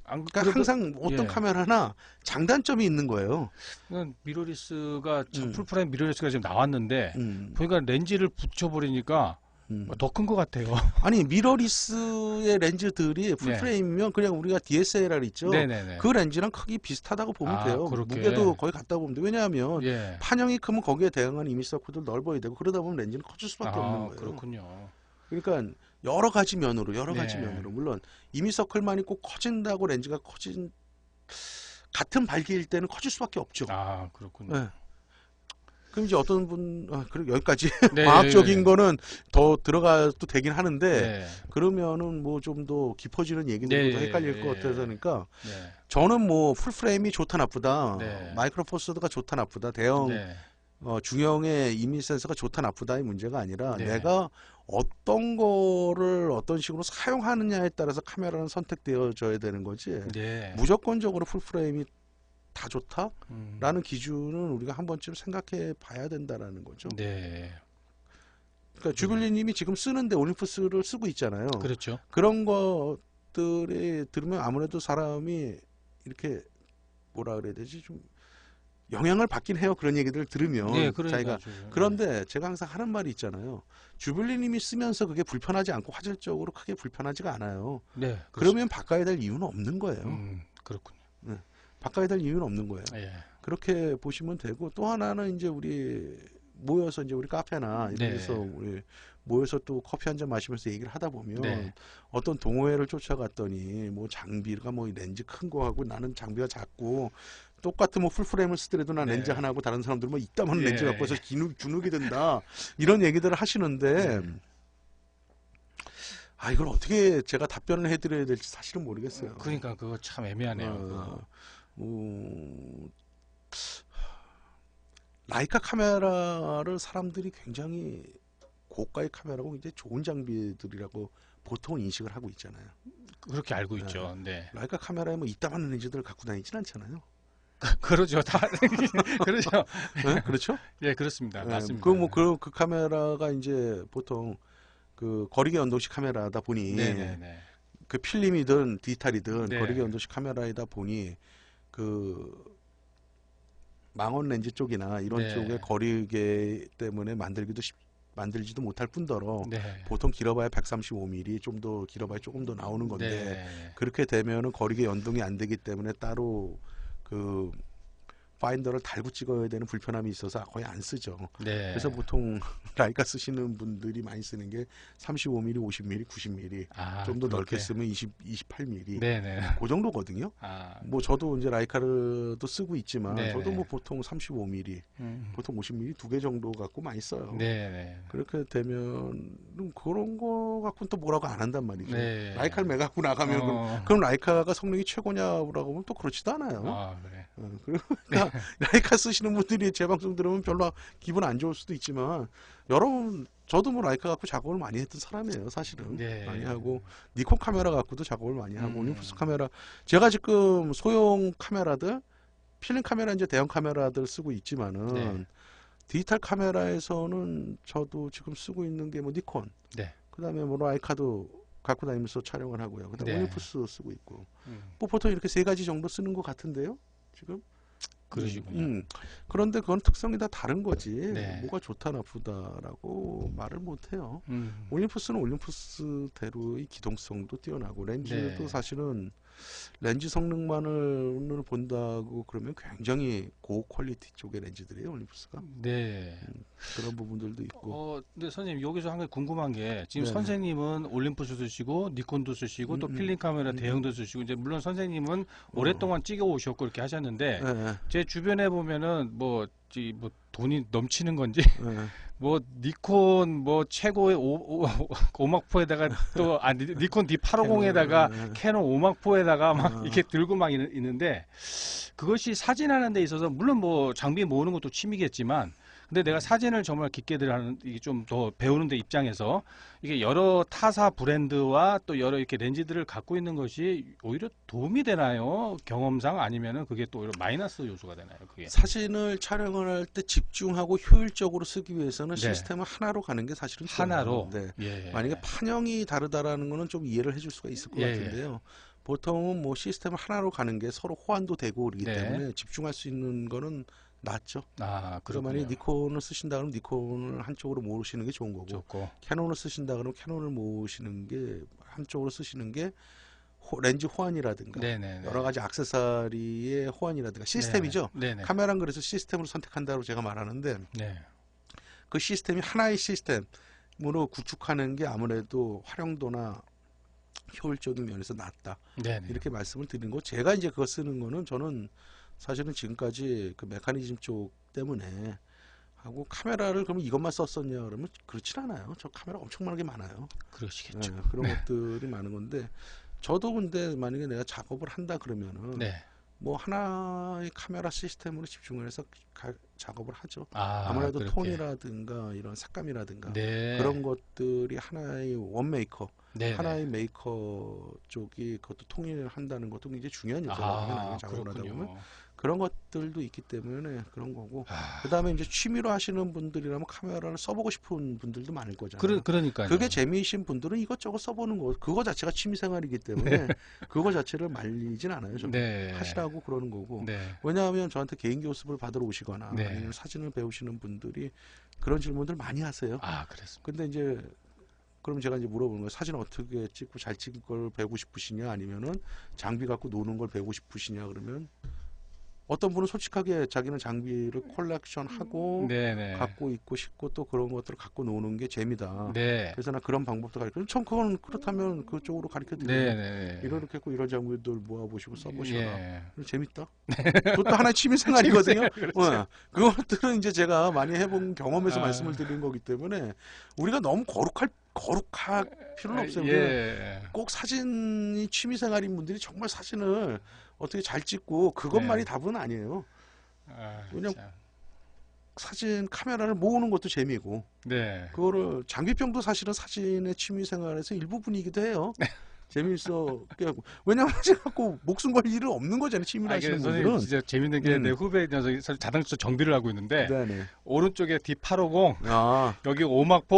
안 그러니까 항상 어떤 예. 카메라나 장단점이 있는 거예요. 미러리스가 풀프레임 미러리스가 지금 나왔는데 보니까 렌즈를 붙여버리니까 더 큰 것 같아요. 아니, 미러리스의 렌즈들이 풀프레임이면 그냥 우리가 DSLR 있죠. 네네네. 그 렌즈랑 크기 비슷하다고 보면 돼요. 그렇게. 무게도 거의 같다고 보면 돼요. 왜냐하면 예. 판형이 크면 거기에 대응하는 이미지 서클도 넓어야 되고, 그러다 보면 렌즈는 커질 수밖에 없는 거예요. 그렇군요. 그러니까 여러 가지 면으로 네. 물론 이미지 서클만이 꼭 커진다고 렌즈가 같은 발기일 때는 커질 수밖에 없죠. 그렇군요. 네. 그럼 이제 어떤 분, 그리고 여기까지 네, 과학적인 네. 거는 더 들어가도 되긴 하는데, 네. 그러면은 뭐 좀 더 깊어지는 얘기들도 더 헷갈릴 것 같아서니까, 네. 저는 뭐 풀프레임이 좋다 나쁘다, 네. 마이크로 포서드가 좋다 나쁘다, 대형 네. 중형의 이미지 센서가 좋다 나쁘다의 문제가 아니라, 네. 내가 어떤 거를 어떤 식으로 사용하느냐에 따라서 카메라는 선택되어져야 되는 거지, 네. 무조건적으로 풀프레임이 다 좋다? 음. 라는 기준은 우리가 한 번쯤 생각해 봐야 된다라는 거죠. 네. 그러니까 주빌리님이 지금 쓰는데 올림푸스를 쓰고 있잖아요. 그렇죠. 그런 것들이 들으면 아무래도 사람이 이렇게 뭐라 그래야 되지, 좀 영향을 받긴 해요. 그런 얘기들을 들으면 네, 그러니까 자기가. 그런데 제가 항상 하는 말이 있잖아요. 주빌리님이 쓰면서 그게 불편하지 않고 화질적으로 크게 불편하지가 않아요. 네. 그러면 바꿔야 될 이유는 없는 거예요. 그렇군요. 바꿔야 될 이유는 없는 거예요. 예. 그렇게 보시면 되고, 또 하나는 이제 우리 모여서 이제 우리 카페나 이런 네. 데서 우리 모여서 또 커피 한 잔 마시면서 얘기를 하다 보면, 네. 어떤 동호회를 쫓아갔더니 뭐 장비가 뭐 렌즈 큰 거 하고 나는 장비가 작고, 똑같은 뭐 풀프레임을 쓰더라도 난 네. 렌즈 하나 하고 다른 사람들은 뭐 이따만 예. 렌즈 갖고 와서 주눅이 든다, 이런 얘기들을 하시는데, 이걸 어떻게 제가 답변을 해드려야 될지 사실은 모르겠어요. 그러니까 그거 참 애매하네요. 라이카 카메라를 사람들이 굉장히 고가의 카메라고 굉장히 좋은 장비들이라고 보통 인식을 하고 있잖아요. 그렇게 알고 있죠. 네. 라이카 카메라에 뭐 이따만한 렌즈들을 갖고 다니진 않잖아요. 그러죠. 다 그렇죠. 네? 그렇죠? 예, 그렇습니다. 네, 맞습니다. 그 카메라가 이제 보통 그 거리계 연동식 카메라다 보니, 네네네. 그 필름이든 디지털이든 네. 거리계 연동식 카메라이다 보니, 그 망원 렌즈 쪽이나 이런 네. 쪽의 거리계 때문에 만들지도 못할 뿐더러, 네. 보통 길어봐야 135mm, 좀 더 길어봐야 조금 더 나오는 건데, 네. 그렇게 되면은 거리계 연동이 안 되기 때문에 따로 그 파인더를 달고 찍어야 되는 불편함이 있어서 거의 안 쓰죠. 네. 그래서 보통 라이카 쓰시는 분들이 많이 쓰는 게 35mm, 50mm, 90mm, 아, 좀 더 넓게 그렇게. 쓰면 28mm, 네네. 그 정도거든요. 아, 뭐 저도 이제 라이카도 쓰고 있지만 네네. 저도 뭐 보통 35mm, 보통 50mm 두 개 정도 갖고 많이 써요. 네네. 그렇게 되면 그런 거 갖고는 또 뭐라고 안 한단 말이죠. 네. 라이카를 매 갖고 나가면 어. 그럼 라이카가 성능이 최고냐라고 하면 또 그렇지도 않아요. 아, 그래. 그러니까 라이카 쓰시는 분들이 제 방송 들으면 별로 기분 안 좋을 수도 있지만 여러분 저도 뭐 라이카 갖고 작업을 많이 했던 사람이에요. 사실은 네. 많이 하고 니콘 카메라 갖고도 작업을 많이 하고 음. 올림푸스 카메라 제가 지금 소형 카메라들 필름 카메라 이제 대형 카메라들 쓰고 있지만은 네. 디지털 카메라에서는 저도 지금 쓰고 있는 게 뭐 니콘 네. 그다음에 뭐 라이카도 갖고 다니면서 촬영을 하고요. 그다음에 네. 올림푸스 쓰고 있고 음. 뭐 보통 이렇게 세 가지 정도 쓰는 것 같은데요. 지금 그러시군요. 그런데 그건 특성이 다 다른 거지. 네. 뭐가 좋다 나쁘다라고 말을 못 해요. 음. 올림푸스는 올림푸스대로의 기동성도 뛰어나고 렌즈도 네. 사실은 렌즈 성능만을 본다고 그러면 굉장히 고퀄리티 쪽의 렌즈들이에요. 올림푸스가 네. 그런 부분들도 있고. 근데 선생님 여기서 한 가지 궁금한 게 지금 네네. 선생님은 올림푸스 쓰시고 니콘도 쓰시고 또 필름 카메라 대형도 쓰시고 이제 물론 선생님은 오랫동안 찍어 오셨고 이렇게 하셨는데 예, 제 주변에 보면은 뭐 돈이 넘치는 건지 예. 뭐 니콘 뭐 최고의 오막포에다가 또 니콘 D850에다가 캐논, 캐논 오막포에다가 막 아. 이렇게 들고 막 있는데 그것이 사진하는 데 있어서 물론 뭐 장비 모으는 것도 취미겠지만 근데 내가 사진을 정말 깊게 들하는 이게 좀 더 배우는 데 입장에서 이게 여러 타사 브랜드와 또 여러 이렇게 렌즈들을 갖고 있는 것이 오히려 도움이 되나요? 경험상 아니면은 그게 또 오히려 마이너스 요소가 되나요? 그게. 사진을 촬영을 할 때 집중하고 효율적으로 쓰기 위해서는 네. 시스템을 하나로 가는 게 사실은 하나로. 좋아요. 네. 예. 만약에 판형이 다르다라는 거는 좀 이해를 해줄 수가 있을 것 예, 같은데요. 보통은 뭐 시스템을 하나로 가는 게 서로 호환도 되고 그러기 네. 때문에 집중할 수 있는 거는 낫죠. 아, 그래서 그렇군요. 만약에 니콘을 쓰신다 그러면 니콘을 한쪽으로 모으시는 게 좋은 거고 좋고. 캐논을 쓰신다 그러면 캐논을 모으시는 게 한쪽으로 쓰시는 게 렌즈 호환이라든가 네네. 여러 가지 액세서리의 호환이라든가 시스템이죠. 네네. 카메라는 그래서 시스템으로 선택한다고 제가 말하는데 네. 그 시스템이 하나의 시스템으로 구축하는 게 아무래도 활용도나 효율적인 면에서 낫다. 네네. 이렇게 말씀을 드리는 거. 제가 이제 그거 쓰는 거는 저는 사실은 지금까지 그 메커니즘 쪽 때문에 하고 카메라를 그러면 이것만 썼었냐 그러면 그렇진 않아요. 저 카메라 엄청나게 많아요. 그러시겠죠. 네, 그런 것들이 많은 건데 저도 근데 만약에 내가 작업을 한다 그러면은 네. 뭐 하나의 카메라 시스템으로 집중을 해서 작업을 하죠. 아, 아무래도 그렇게. 톤이라든가 이런 색감이라든가 네. 그런 것들이 하나의 원메이커, 네네. 하나의 메이커 쪽이 그것도 통일을 한다는 것도 굉장히 중요한 요소거든요. 나중에 작업을 하다 보면 그렇군요. 그런 것들도 있기 때문에 그런 거고. 아, 그다음에 이제 취미로 하시는 분들이라면 카메라를 써보고 싶은 분들도 많을 거잖아요. 그러니까요. 그게 재미이신 분들은 이것저것 써보는 거, 그거 자체가 취미생활이기 때문에 그거 자체를 말리진 않아요. 저는 네. 하시라고 그러는 거고. 네. 왜냐하면 저한테 개인 교습을 받으러 오시거나 네. 아니면 사진을 배우시는 분들이 그런 질문들 많이 하세요. 아, 그랬습니다. 근데 이제 그럼 제가 이제 물어보는 거예요. 사진 어떻게 찍고 잘 찍을 걸 배우고 싶으시냐 아니면은 장비 갖고 노는 걸 배우고 싶으시냐 그러면 어떤 분은 솔직하게 자기는 장비를 콜렉션하고 네네. 갖고 있고 싶고 또 그런 것들을 갖고 노는 게 재미다. 네. 그래서 나 그런 방법도 가르쳐. 전 그건 그렇다면 그쪽으로 가르쳐 드려요. 네네. 이렇게 했고 이런 장비들 모아보시고 써보셔라. 예. 재밌다. 그것도 하나의 취미 생활이거든요. 그렇죠. 그것들은 이제 제가 많이 해본 경험에서 아. 말씀을 드리는 거기 때문에 우리가 너무 거룩할 필요는 없어요. 예. 꼭 사진이 취미 생활인 분들이 정말 사진을 어떻게 잘 찍고 그것만이 네. 답은 아니에요. 아, 그냥 참. 사진 카메라를 모으는 것도 재미고 네. 그거를 장비병도 사실은 사진의 취미 생활에서 일부분이기도 해요. 재미있어. 왜냐면 갖고 목숨 걸 일은 없는 거잖아요. 취미로 아, 하시는 이게 선생님 분들은. 진짜 재밌는 게 내 후배 녀석이 사실 자동차 정비를 하고 있는데 네네. 오른쪽에 D850 아, 여기 오막포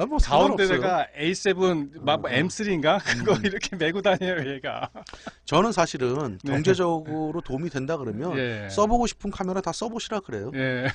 뭐 상관없어요. 가운데다가 A7 막 M3인가 그거 이렇게 메고 다녀요 얘가. 저는 사실은 네. 경제적으로 도움이 된다 그러면 예. 써보고 싶은 카메라 다 써보시라 그래요. 예.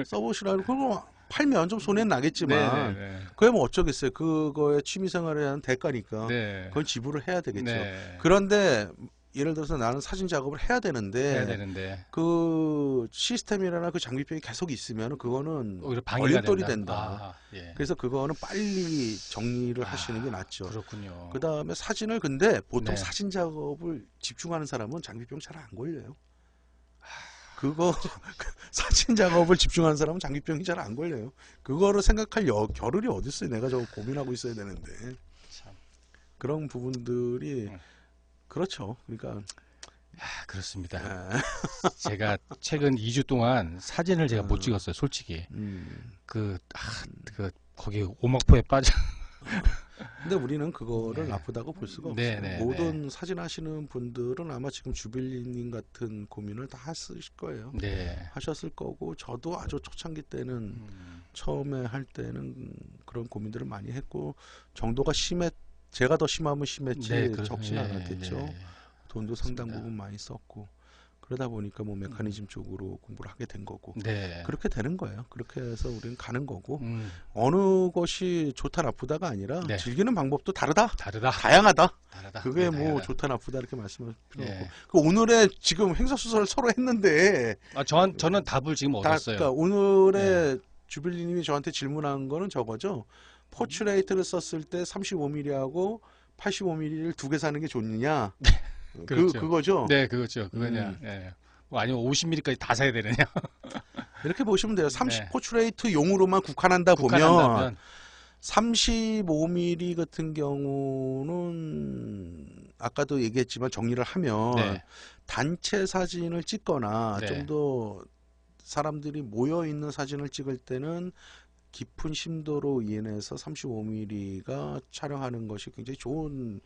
써보시라. 그거 팔면 좀 손해는 나겠지만 네네. 그게 뭐 어쩌겠어요. 그거의 취미생활에 대한 대가니까 네. 그건 지불을 해야 되겠죠. 네. 그런데 예를 들어서 나는 사진 작업을 해야 해야 되는데 되는데 그 시스템이나 그 장비병이 계속 있으면 그거는 오히려 방해가 걸림돌이 된다. 된다. 예. 그래서 그거는 빨리 정리를 하시는 게 낫죠. 그렇군요. 그 다음에 사진을 근데 보통 네. 사진 작업을 집중하는 사람은 장비병 잘 안 걸려요. 그거 사진 작업을 집중하는 사람은 장비병이 잘 안 걸려요. 그거를 생각할 겨를이 어디 있어요. 내가 저거 고민하고 있어야 되는데 참. 그런 부분들이 음. 그렇죠. 그러니까 그렇습니다. 아, 제가 최근 2주 동안 사진을 제가 못 찍었어요, 솔직히. 그 거기 오목포에 빠져. 근데 우리는 그거를 네. 나쁘다고 볼 수가 네, 없어요. 네, 모든 사진 하시는 분들은 아마 지금 주빌리님 같은 고민을 다 하실 거예요. 네. 하셨을 거고 저도 아주 초창기 때는 음, 처음에 할 때는 그런 고민들을 많이 했고 정도가 제가 더 심하면 심했지 네, 적진 않았겠죠. 예, 돈도 상당 그렇습니다. 부분 많이 썼고 그러다 보니까 뭐 메커니즘 쪽으로 공부를 하게 된 거고 네. 그렇게 되는 거예요. 그렇게 해서 우리는 가는 거고 음, 어느 것이 좋다 나쁘다가 아니라 네. 즐기는 방법도 다르다. 다르다. 다양하다. 다르다. 그게 네, 뭐 다양하다. 좋다 나쁘다 이렇게 말씀할 필요 예. 없고. 그 오늘의 지금 행사수설을 서로 했는데 저는 답을 지금 얻었어요. 그러니까 오늘의 주빌리님이 저한테 질문한 거는 저거죠. 포트레이트를 썼을 때 35mm하고 85mm를 두 개 사는 게 좋느냐? 그렇죠. 그거죠. 네, 그거죠. 그거냐. 예. 뭐 아니면 50mm까지 다 사야 되느냐. 이렇게 보시면 돼요. 30 네. 포트레이트용으로만 국한한다 보면 국한한다면 35mm 같은 경우는 아까도 얘기했지만 정리를 하면 네. 단체 사진을 찍거나 네. 좀 더 사람들이 모여 있는 사진을 찍을 때는 깊은 심도로 인해서 35mm가 촬영하는 것이 굉장히 좋은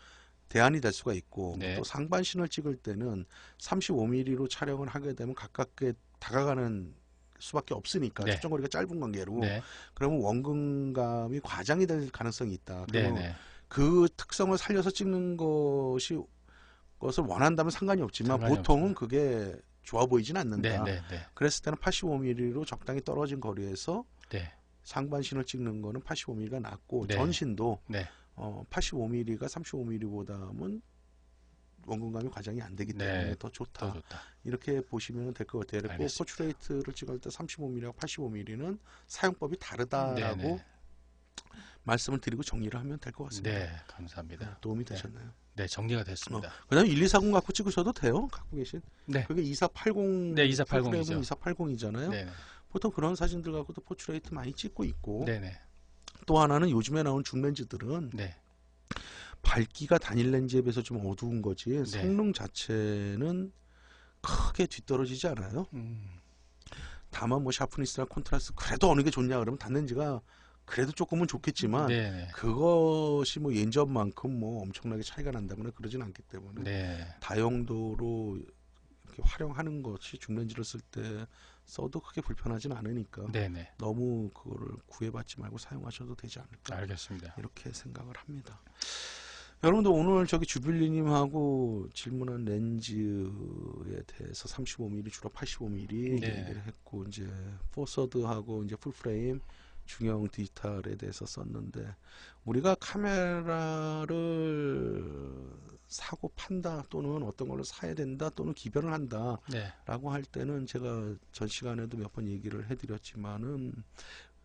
대안이 될 수가 있고 네. 또 상반신을 찍을 때는 35mm로 촬영을 하게 되면 가깝게 다가가는 수밖에 없으니까 네. 측정거리가 짧은 관계로 네. 그러면 원근감이 과장이 될 가능성이 있다. 네. 그러면 네. 그 특성을 살려서 찍는 것을 원한다면 상관이 없지만 상관이 보통은 없죠. 그게 좋아 보이진 않는다. 네. 네. 네. 그랬을 때는 85mm로 적당히 떨어진 거리에서 네. 상반신을 찍는 거는 85mm가 낫고 네. 전신도 네. 85mm가 35mm보다는 원근감이 과장이 안 되기 때문에 네. 더 좋다. 더 좋다. 이렇게 보시면 될 것 같아요. 그리고 알겠습니다. 포트레이트를 찍을 때 35mm하고 85mm는 사용법이 다르다라고 네. 네. 말씀을 드리고 정리를 하면 될 것 같습니다. 네. 감사합니다. 도움이 네. 되셨나요? 네, 정리가 됐습니다. 그다음에 1240 갖고 찍으셔도 돼요. 갖고 계신. 네. 그게 2480. 네, 2480 이죠. 2480이잖아요. 네. 보통 그런 사진들 갖고도 포트레이트 많이 찍고 있고. 네. 네. 또 하나는 요즘에 나온 줌렌즈들은 네. 밝기가 단일 렌즈에 비해서 좀 어두운 거지 네. 성능 자체는 크게 뒤떨어지지 않아요. 다만 뭐 샤프니스나 콘트라스트 그래도 어느 게 좋냐 그러면 단렌즈가 그래도 조금은 좋겠지만 네. 네. 그것이 뭐 예전만큼 뭐 엄청나게 차이가 난다거나 그러진 않기 때문에 네. 다용도로 이렇게 활용하는 것이 줌렌즈를 쓸 때 써도 크게 불편하진 않으니까 네. 네. 너무 그거를 구애받지 말고 사용하셔도 되지 않을까 알겠습니다. 이렇게 생각을 합니다. 여러분들 오늘 저기 주빌리님하고 질문한 렌즈에 대해서 35mm 주로 85mm 네. 얘기를 했고 이제 포서드하고 이제 풀프레임 중형 디지털에 대해서 썼는데 우리가 카메라를 사고 판다 또는 어떤 걸로 사야 된다 또는 기별을 한다라고 네. 할 때는 제가 전 시간에도 몇 번 얘기를 해드렸지만은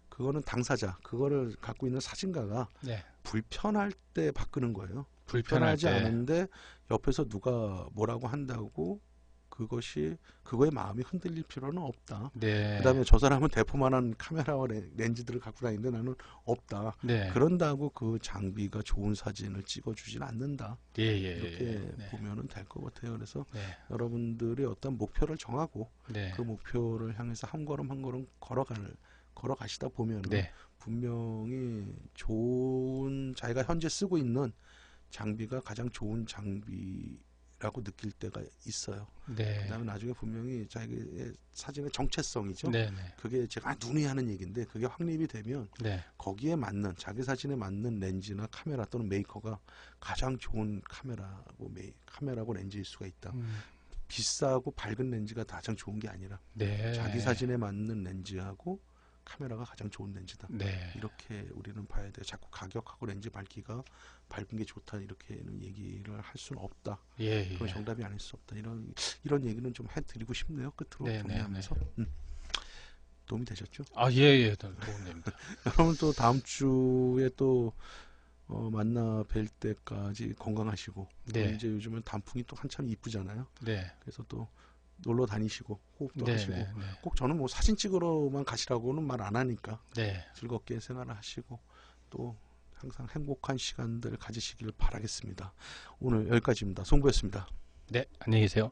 그거는 당사자 그거를 갖고 있는 사진가가 네. 불편할 때 바꾸는 거예요. 불편할 불편하지 때. 않은데 옆에서 누가 뭐라고 한다고 그거에 마음이 흔들릴 필요는 없다. 네. 그다음에 저 사람은 대포만한 카메라와 렌즈들을 갖고 다니는데 나는 없다. 네. 그런다고 그 장비가 좋은 사진을 찍어주진 않는다. 예, 예, 이렇게 예. 네. 보면은 될 것 같아요. 그래서 네. 여러분들이 어떤 목표를 정하고 네. 그 목표를 향해서 한 걸음 한 걸음 걸어가시다 보면은 네. 분명히 좋은 자기가 현재 쓰고 있는 장비가 가장 좋은 장비라고 느낄 때가 있어요. 네. 그다음에 나중에 분명히 자기의 사진의 정체성이죠. 네. 네. 그게 제가 눈이 하는 얘기인데 그게 확립이 되면 네. 거기에 맞는 자기 사진에 맞는 렌즈나 카메라 또는 메이커가 가장 좋은 카메라고 렌즈일 수가 있다. 비싸고 밝은 렌즈가 가장 좋은 게 아니라 네. 자기 사진에 맞는 렌즈하고 카메라가 가장 좋은 렌즈다. 네. 이렇게 우리는 봐야 돼. 자꾸 가격하고 렌즈 밝기가 밝은 게 좋다 이렇게는 얘기를 할 수는 없다. 예, 그건 예. 정답이 아닐 수 없다. 이런 얘기는 좀 해드리고 싶네요. 끝으로 네, 네, 정리하면서 도움이 되셨죠? 아, 예, 예. 도움됩니다. 여러분 또 다음 주에 또 만나 뵐 때까지 건강하시고 또 네. 이제 요즘은 단풍이 또 한참 이쁘잖아요. 네. 그래서 또 놀러 다니시고 호흡도 네, 하시고 네, 네. 꼭 저는 뭐 사진 찍으러만 가시라고는 말 안 하니까 네. 즐겁게 생활을 하시고 또 항상 행복한 시간들 가지시길 바라겠습니다. 오늘 여기까지입니다. 송구였습니다. 네, 안녕히 계세요.